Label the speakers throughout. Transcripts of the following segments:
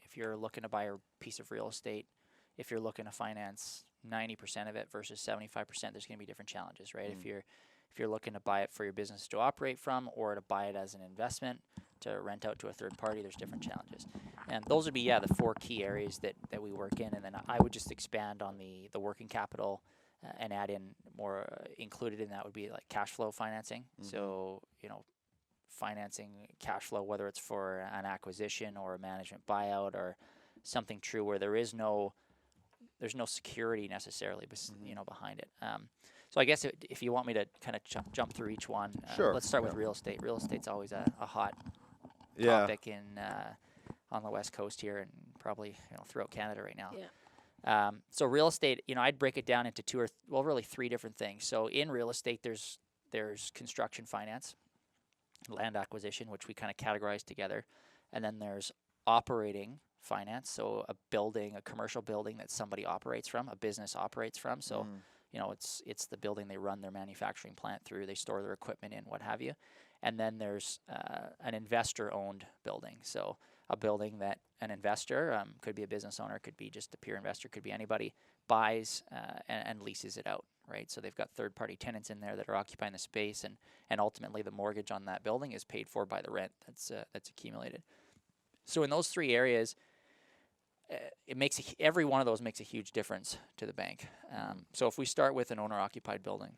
Speaker 1: if you're looking to buy a piece of real estate, if you're looking to finance 90% of it versus 75%, there's going to be different challenges, right? If you're looking to buy it for your business to operate from, or to buy it as an investment to rent out to a third party, there's different challenges. And those would be the 4 key areas that we work in. And then I would just expand on the working capital and add in more. Included in that would be like cash flow financing. So financing cash flow, whether it's for an acquisition or a management buyout or something true where there's no security necessarily behind it. So I guess if you want me to kind of jump through each one,
Speaker 2: Sure.
Speaker 1: let's start with real estate. Real estate's always a hot topic on the West Coast here, and probably throughout Canada right now.
Speaker 3: Yeah.
Speaker 1: So real estate, I'd break it down into 2 or really 3 different things. So in real estate, there's construction finance, land acquisition, which we kind of categorize together, and then there's operating finance. So a commercial building that somebody operates from, a business operates from. So it's the building they run their manufacturing plant through, they store their equipment in, what have you. And then there's an investor-owned building. So a building that an investor, could be a business owner, could be just a pure investor, could be anybody, buys and leases it out, right? So they've got third-party tenants in there that are occupying the space, and ultimately the mortgage on that building is paid for by the rent that's accumulated. So in those 3 areas, every one of those makes a huge difference to the bank. So if we start with an owner-occupied building,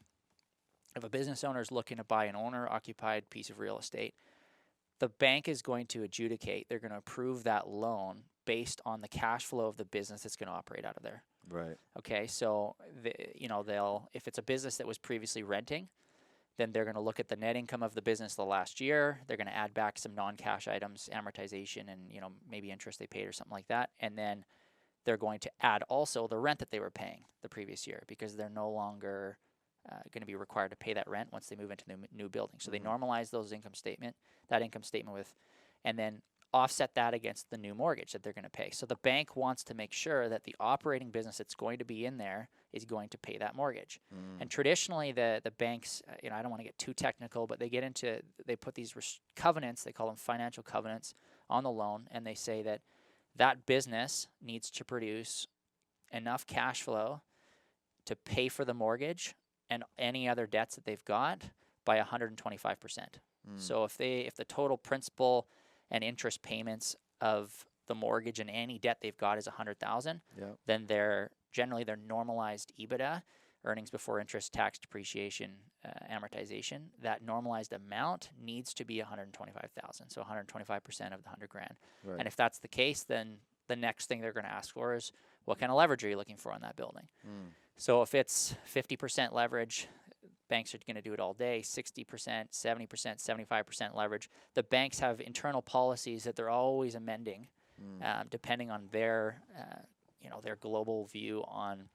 Speaker 1: if a business owner is looking to buy an owner-occupied piece of real estate, the bank is going to adjudicate, they're going to approve that loan based on the cash flow of the business that's going to operate out of there.
Speaker 2: Right.
Speaker 1: Okay, so if it's a business that was previously renting, then they're going to look at the net income of the business the last year. They're going to add back some non-cash items, amortization, and maybe interest they paid or something like that. And then they're going to add also the rent that they were paying the previous year, because they're no longer going to be required to pay that rent once they move into the new building. So they normalize that income statement with, and then offset that against the new mortgage that they're going to pay. So the bank wants to make sure that the operating business that's going to be in there is going to pay that mortgage. And traditionally, the banks, I don't want to get too technical, but they put these covenants, they call them financial covenants, on the loan, and they say that business needs to produce enough cash flow to pay for the mortgage and any other debts that they've got by 125%. So if the total principal and interest payments of the mortgage and any debt they've got is $100,000, then their normalized EBITDA, earnings before interest, tax, depreciation, amortization, that normalized amount needs to be $125,000. So 125% of the $100,000.
Speaker 2: Right.
Speaker 1: And if that's the case, then the next thing they're going to ask for is, what kind of leverage are you looking for on that building? So if it's 50% leverage, banks are going to do it all day, 60%, 70%, 75% leverage. The banks have internal policies that they're always amending, depending on their global view on,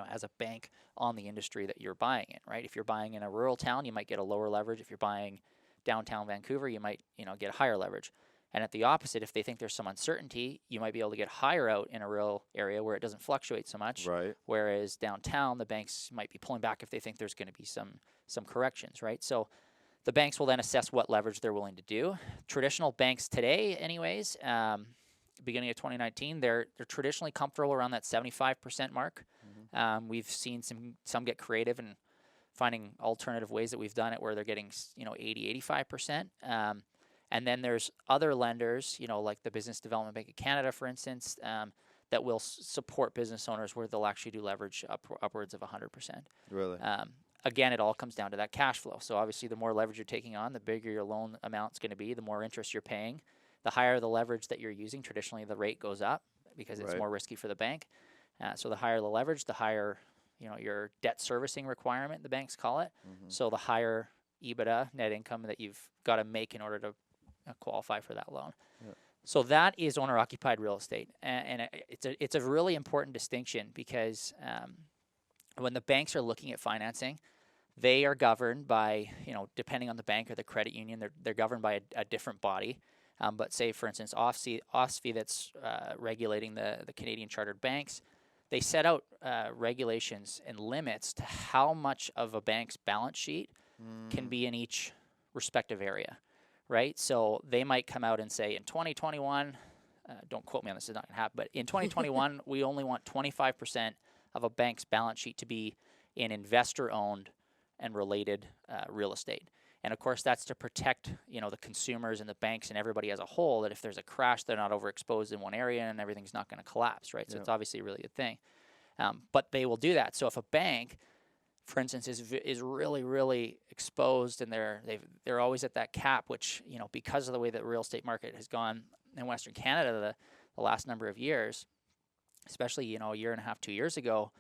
Speaker 1: as a bank, on the industry that you're buying in, right? If you're buying in a rural town, you might get a lower leverage. If you're buying downtown Vancouver, you might, get higher leverage. And at the opposite, if they think there's some uncertainty, you might be able to get higher out in a rural area where it doesn't fluctuate so much.
Speaker 2: Right.
Speaker 1: Whereas downtown, the banks might be pulling back if they think there's going to be some corrections, right? So the banks will then assess what leverage they're willing to do. Traditional banks today, anyways, beginning of 2019, they're traditionally comfortable around that 75% mark. We've seen some get creative and finding alternative ways that we've done it where they're getting 80, 85%. And then there's other lenders, like the Business Development Bank of Canada, for instance, that will support business owners where they'll actually do leverage upwards of 100%.
Speaker 2: Really?
Speaker 1: Again, it all comes down to that cash flow. So obviously, the more leverage you're taking on, the bigger your loan amount's going to be, the more interest you're paying. The higher the leverage that you're using, traditionally the rate goes up because it's more risky for the bank. So the higher the leverage, the higher your debt servicing requirement, the banks call it. So the higher EBITDA, net income, that you've got to make in order to qualify for that loan. So that is owner-occupied real estate, and it's a really important distinction because when the banks are looking at financing, they are governed by, depending on the bank or the credit union, they're governed by a different body. But say, for instance, OSFI that's regulating the Canadian chartered banks, they set out regulations and limits to how much of a bank's balance sheet can be in each respective area. Right? So they might come out and say, in 2021, don't quote me on this, it's not going to happen, but in 2021, we only want 25% of a bank's balance sheet to be in investor-owned and related real estate. And of course, that's to protect, the consumers and the banks and everybody as a whole, that if there's a crash, they're not overexposed in one area and everything's not going to collapse, right? So it's obviously a really good thing. But they will do that. So if a bank, for instance, is really, really exposed and they're always at that cap, which, because of the way that the real estate market has gone in Western Canada the last number of years, especially, a year and a half, 2 years ago,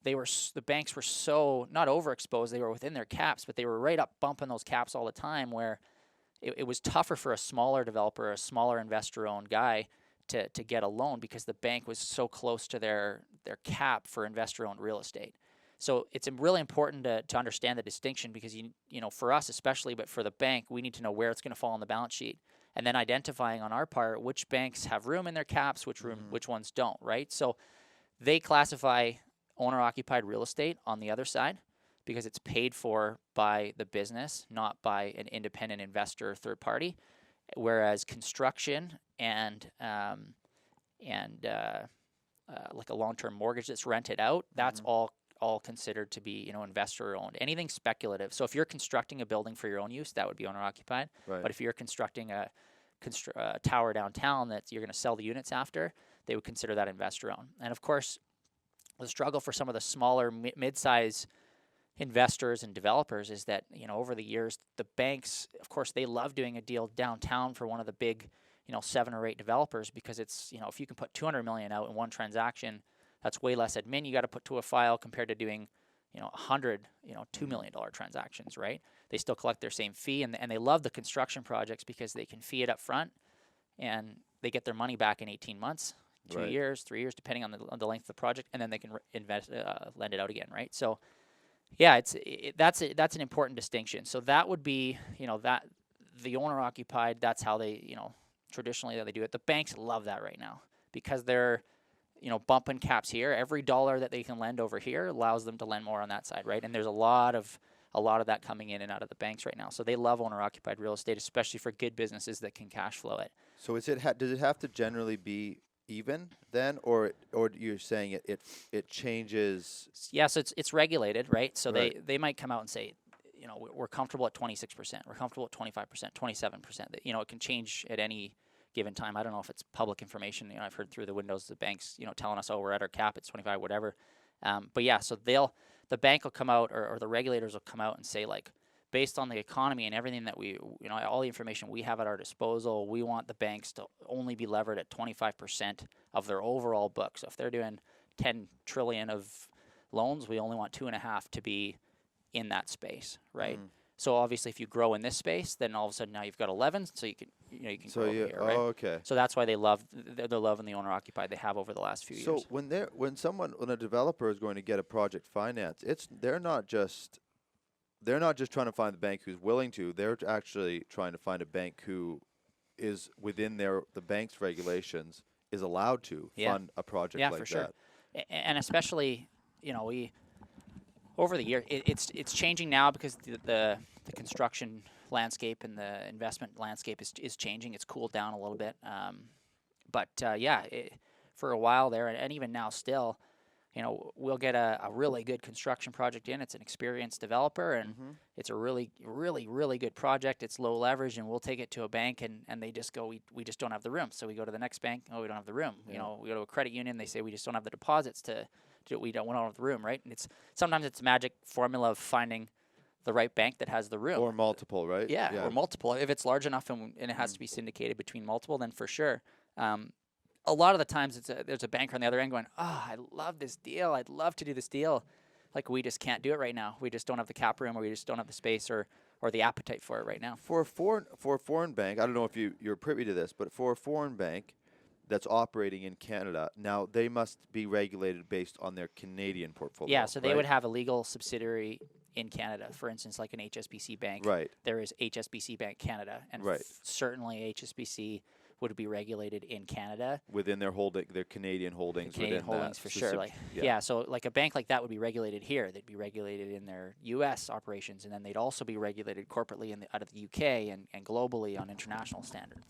Speaker 1: the banks were so not overexposed, they were within their caps, but they were right up bumping those caps all the time, where it was tougher for a smaller developer, a smaller investor-owned guy to get a loan because the bank was so close to their cap for investor-owned real estate. So it's really important to understand the distinction, because for us especially, but for the bank, we need to know where it's going to fall on the balance sheet, and then identifying on our part which banks have room in their caps, which ones don't, right? So they classify owner-occupied real estate on the other side because it's paid for by the business, not by an independent investor or third party, whereas construction and like a long-term mortgage that's rented out, that's all considered to be, investor-owned. Anything speculative. So if you're constructing a building for your own use, that would be owner-occupied.
Speaker 2: Right.
Speaker 1: But if you're constructing a tower downtown that you're going to sell the units after, they would consider that investor-owned. And of course, the struggle for some of the smaller mid-size investors and developers is that, over the years, the banks, of course, they love doing a deal downtown for one of the big, 7 or 8 developers, because it's, if you can put $200 million out in one transaction, that's way less admin you got to put to a file compared to doing, 100, $2 million transactions, right? They still collect their same fee, and they love the construction projects because they can fee it up front, and they get their money back in 18 months. 2 years, 3 years, depending on the length of the project, and then they can lend it out again, right? So, yeah, that's an important distinction. So that would be, that the owner-occupied, that's how they, traditionally that they do it. The banks love that right now because they're, bumping caps here. Every dollar that they can lend over here allows them to lend more on that side, right? And there's a lot of that coming in and out of the banks right now. So they love owner-occupied real estate, especially for good businesses that can cash flow it.
Speaker 2: So does it have to generally be even then, or you're saying it changes?
Speaker 1: Yeah, so it's regulated, right? So they might come out and say, we're comfortable at 26%, we're comfortable at 25%, 27%. That it can change at any given time. I don't know if it's public information. I've heard through the windows the banks, telling us, oh, we're at our cap, it's 25, whatever. But yeah, so the bank will come out, or the regulators will come out and say, like, based on the economy and everything that we, all the information we have at our disposal, we want the banks to only be levered at 25% of their overall book. So if they're doing 10 trillion of loans, we only want 2.5 to be in that space, right? So obviously, if you grow in this space, then all of a sudden now you've got 11, so you can grow over here, right?
Speaker 2: Oh, okay.
Speaker 1: So that's why they're loving the owner-occupied they have over the last few years.
Speaker 2: So when a developer is going to get a project finance, they're not just trying to find the bank who's willing to. They're actually trying to find a bank who is within the bank's regulations, is allowed to fund a project like that. Yeah, for sure.
Speaker 1: And especially, we over the year, it's changing now because the construction landscape and the investment landscape is changing. It's cooled down a little bit. But for a while there, and even now still, we'll get a really good construction project in. It's an experienced developer, and it's a really, really, really good project. It's low leverage, and we'll take it to a bank, and they just go, we just don't have the room. So we go to the next bank. Oh, we don't have the room. We go to a credit union. They say we just don't have the deposits to do it. We don't have the room, right? And sometimes it's a magic formula of finding the right bank that has the room.
Speaker 2: Or multiple, right?
Speaker 1: Yeah, or multiple. If it's large enough and it has to be syndicated between multiple, then for sure. A lot of the times there's a banker on the other end going, oh, I love this deal. I'd love to do this deal. Like, we just can't do it right now. We just don't have the cap room, or we just don't have the space or the appetite for it right now.
Speaker 2: For a foreign bank, I don't know if you're privy to this, but for a foreign bank that's operating in Canada, now they must be regulated based on their Canadian portfolio.
Speaker 1: Yeah, so they would have a legal subsidiary in Canada, for instance, like an HSBC bank.
Speaker 2: Right.
Speaker 1: There is HSBC Bank Canada, and certainly HSBC would be regulated in Canada
Speaker 2: within their Canadian holdings.
Speaker 1: Canadian holdings for sure. So like a bank like that would be regulated here. They'd be regulated in their U.S. operations, and then they'd also be regulated corporately out of the UK and globally on international standards.